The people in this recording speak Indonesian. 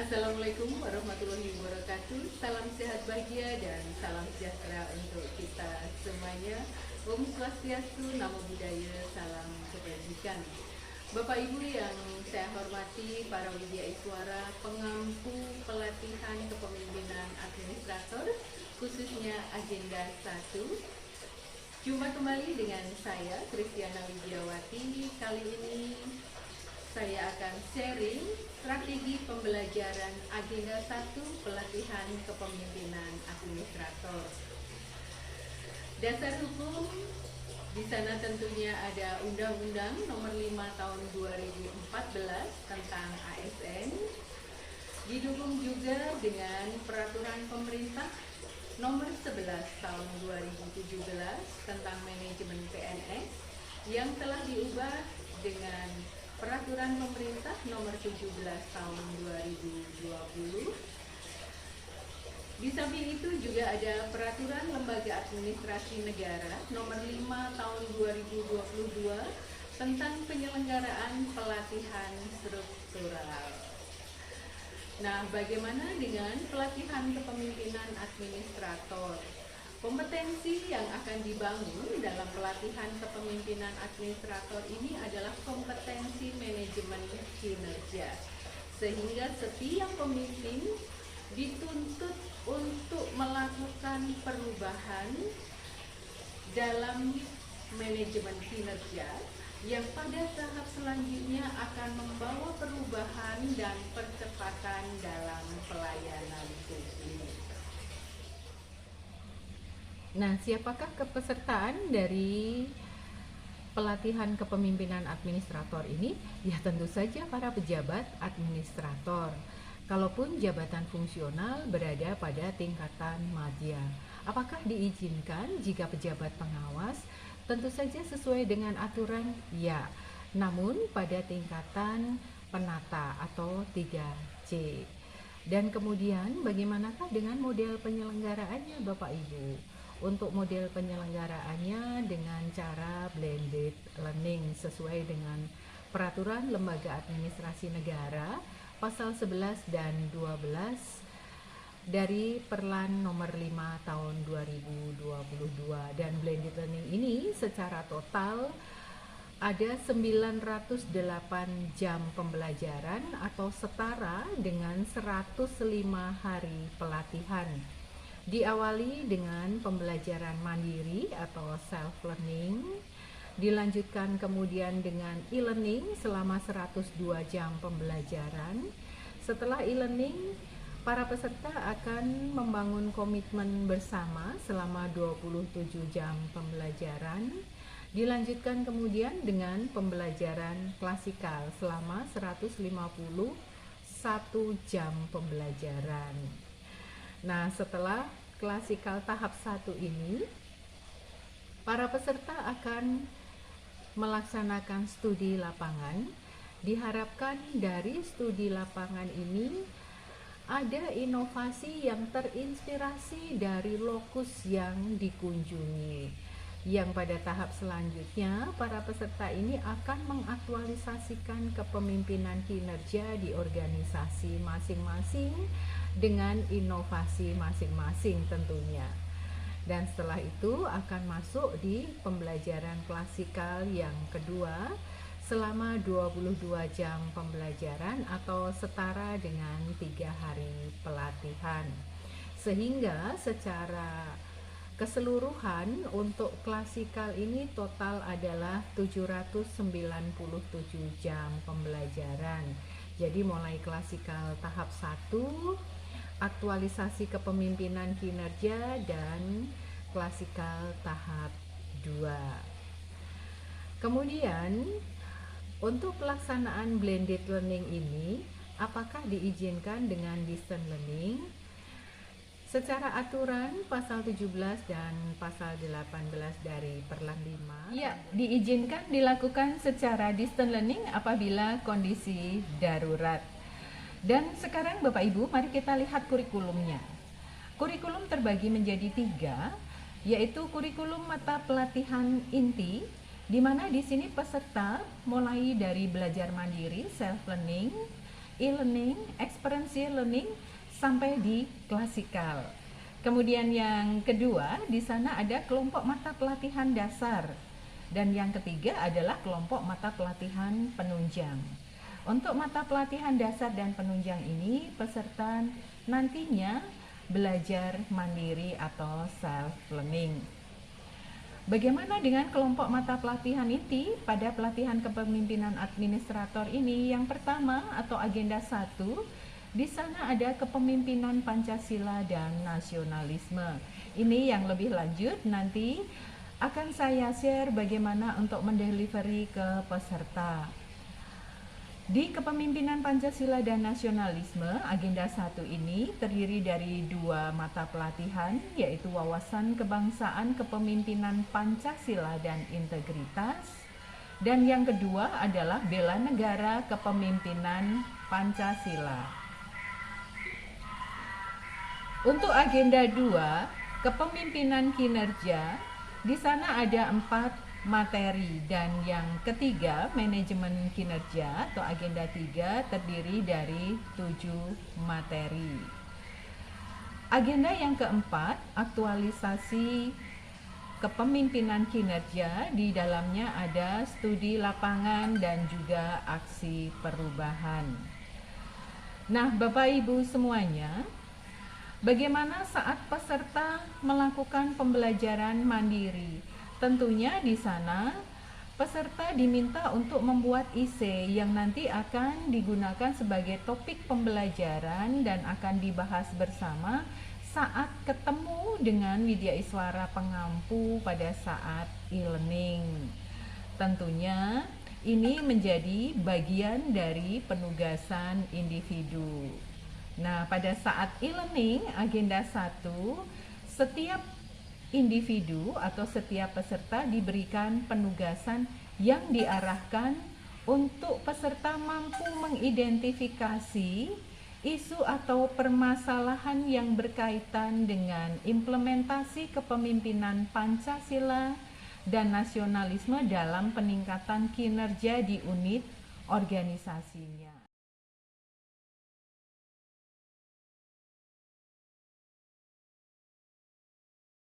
Assalamualaikum warahmatullahi wabarakatuh. Salam sehat bahagia dan salam sejahtera untuk kita semuanya. Om Swastiastu, Namo Buddhaya, salam kebajikan. Bapak Ibu yang saya hormati, para widya iswara, pengampu pelatihan kepemimpinan administrator, khususnya agenda 1. Jumpa kembali dengan saya, Kristiana Widiawati. Kali ini saya akan sharing strategi pembelajaran agenda 1 pelatihan kepemimpinan administrator. Dasar hukum di sana tentunya ada Undang-Undang Nomor 5 Tahun 2014 tentang ASN. Didukung juga dengan Peraturan Pemerintah Nomor 11 Tahun 2017 tentang manajemen PNS yang telah diubah dengan Peraturan Pemerintah Nomor 17 Tahun 2020. Di samping itu juga ada Peraturan Lembaga Administrasi Negara Nomor 5 Tahun 2022 tentang penyelenggaraan pelatihan struktural. Nah, bagaimana dengan pelatihan kepemimpinan administrator? Kompetensi yang akan dibangun dalam pelatihan kepemimpinan administrator ini adalah kompetensi manajemen kinerja. Sehingga setiap pemimpin dituntut untuk melakukan perubahan dalam manajemen kinerja yang pada tahap selanjutnya akan membawa perubahan dan percepatan dalam pelayanan publik. Nah, siapakah kepesertaan dari pelatihan kepemimpinan administrator ini? Ya, tentu saja para pejabat administrator. Kalaupun jabatan fungsional berada pada tingkatan madya. Apakah diizinkan jika pejabat pengawas? Tentu saja sesuai dengan aturan, ya. Namun pada tingkatan penata atau 3C. Dan kemudian bagaimanakah dengan model penyelenggaraannya Bapak Ibu? Untuk model penyelenggaraannya dengan cara blended learning sesuai dengan Peraturan Lembaga Administrasi Negara Pasal 11 dan 12 dari Perlan Nomor 5 Tahun 2022. Dan blended learning ini secara total ada 908 jam pembelajaran atau setara dengan 105 hari pelatihan. Diawali dengan pembelajaran mandiri atau self-learning, dilanjutkan kemudian dengan e-learning selama 102 jam pembelajaran. Setelah e-learning, para peserta akan membangun komitmen bersama selama 27 jam pembelajaran. Dilanjutkan kemudian dengan pembelajaran klasikal selama 151 jam pembelajaran. Nah, setelah klasikal tahap 1 ini, para peserta akan melaksanakan studi lapangan. Diharapkan dari studi lapangan ini ada inovasi yang terinspirasi dari lokus yang dikunjungi. Yang pada tahap selanjutnya, para peserta ini akan mengaktualisasikan kepemimpinan kinerja di organisasi masing-masing dengan inovasi masing-masing tentunya. Dan setelah itu akan masuk di pembelajaran klasikal yang kedua selama 22 jam pembelajaran atau setara dengan 3 hari pelatihan. Sehingga secara keseluruhan untuk klasikal ini total adalah 797 jam pembelajaran. Jadi mulai klasikal tahap 1, aktualisasi kepemimpinan kinerja, dan klasikal tahap 2. Kemudian untuk pelaksanaan blended learning ini, apakah diizinkan dengan distance learning? Secara aturan pasal 17 dan pasal 18 dari Perlan 5, ya, diizinkan dilakukan secara distance learning apabila kondisi darurat. Dan sekarang Bapak Ibu, mari kita lihat kurikulumnya. Kurikulum terbagi menjadi 3, yaitu kurikulum mata pelatihan inti, di mana di sini peserta mulai dari belajar mandiri, self learning, e-learning, experiential learning, sampai di klasikal. Kemudian yang kedua, di sana ada kelompok mata pelatihan dasar. Dan yang ketiga adalah kelompok mata pelatihan penunjang. Untuk mata pelatihan dasar dan penunjang ini, peserta nantinya belajar mandiri atau self-learning. Bagaimana dengan kelompok mata pelatihan inti pada pelatihan kepemimpinan administrator ini? Yang pertama atau agenda 1, di sana ada kepemimpinan Pancasila dan nasionalisme. Ini yang lebih lanjut nanti akan saya share bagaimana untuk mendelivery ke peserta. Di kepemimpinan Pancasila dan nasionalisme, agenda 1 ini terdiri dari 2 mata pelatihan, yaitu wawasan kebangsaan, kepemimpinan Pancasila dan integritas. Dan yang kedua adalah bela negara, kepemimpinan Pancasila. Untuk agenda 2, kepemimpinan kinerja, di sana ada 4 materi, dan yang ketiga manajemen kinerja atau agenda 3 terdiri dari 7 materi. Agenda yang keempat, aktualisasi kepemimpinan kinerja, di dalamnya ada studi lapangan dan juga aksi perubahan. Nah, Bapak Ibu semuanya, bagaimana saat peserta melakukan pembelajaran mandiri? Tentunya di sana peserta diminta untuk membuat IC yang nanti akan digunakan sebagai topik pembelajaran dan akan dibahas bersama saat ketemu dengan Widya Iswara pengampu pada saat e-learning. Tentunya ini menjadi bagian dari penugasan individu. Nah, pada saat e-learning agenda 1, setiap individu atau setiap peserta diberikan penugasan yang diarahkan untuk peserta mampu mengidentifikasi isu atau permasalahan yang berkaitan dengan implementasi kepemimpinan Pancasila dan nasionalisme dalam peningkatan kinerja di unit organisasinya.